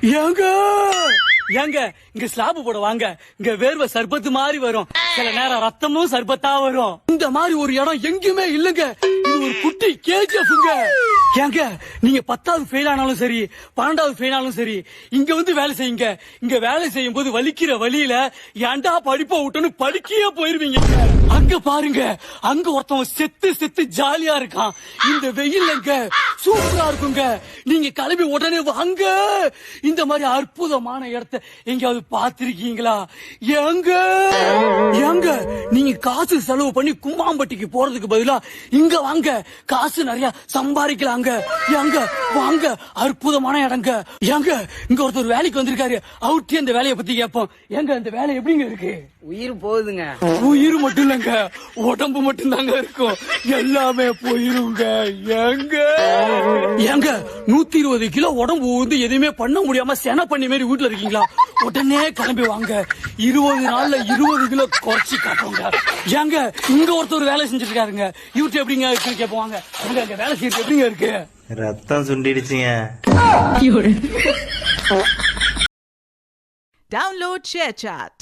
ஏங்க ஏங்க இங்க ஸ்லாப் போட வாங்க. இங்க வேர்வை சர்பத்து மாதிரி வரும், சில நேரம் ரத்தமும் சர்பத்தா வரும். இந்த மாதிரி ஒரு இடம் எங்கேயுமே இல்லங்க. இது ஒரு குட்டி கேஜிஎஃப்ங்க. ஏங்க நீங்க 10வது ஃபெயில் ஆனாலும் சரி, 12வது ஃபெயில் ஆனாலும் சரி, இங்க வந்து வேலை செய்யுங்க. இங்க வேலை செய்யும் போது வலிக்கிற வழியில ஏன்டா படிப்ப விட்டுன்னு படிக்கையே போயிருவீங்க. அங்க பாருங்க, அங்க ஒருத்தவன் செத்து செத்து ஜாலியா இருக்கான். இந்த வெயில்லங்க சூப்பரா இருக்குங்க. நீங்க கிளம்பி உடனே வாங்க. இந்த மாதிரி அற்புதமான இடத்த எங்கயாவது பாத்திருக்கீங்களா? ஏங்க ஏங்க நீங்க காசு செலவு பண்ணி கும்மாம்பட்டிக்கு போறதுக்கு பதிலா இங்க வாங்க, காசு நிறைய சம்பாதிக்கலாங்க. ஏங்க வாங்க, அற்புதமான இடங்க. ஏங்க இங்க ஒருத்தர் வேலைக்கு வந்திருக்காரு, அவர்கிட்ட இந்த வேலையை பத்தி கேட்போம். ஏங்க இந்த வேலை எப்படிங்க இருக்கு? உயிர் போகுதுங்க. உயிர் மட்டும் இல்லங்க, உடம்பு மட்டும் தாங்க இருக்கும், எல்லாமே போயிருங்க. ஏங்க ஏங்க 120 கிலோ உடம்பு வந்து எதுவுமே பண்ண முடியாம சென பண்ணி மாதிரி வீட்டுல இருக்கீங்களா? உடனே கிளம்பி வாங்க, 20 நாள்ல 20 கிலோ குறைச்சி காட்டுவாங்க. ஏங்க இங்க ஒருத்தர் வேலை செஞ்சுட்டு இருக்காருங்க, இவர்கிட்ட எப்படிங்க இருக்கு கேட்பாங்க. அங்க வேலை செய்யறது எப்படிங்க இருக்கு? ரத்தம் சுண்டிடுச்சுங்க. Download ShareChat.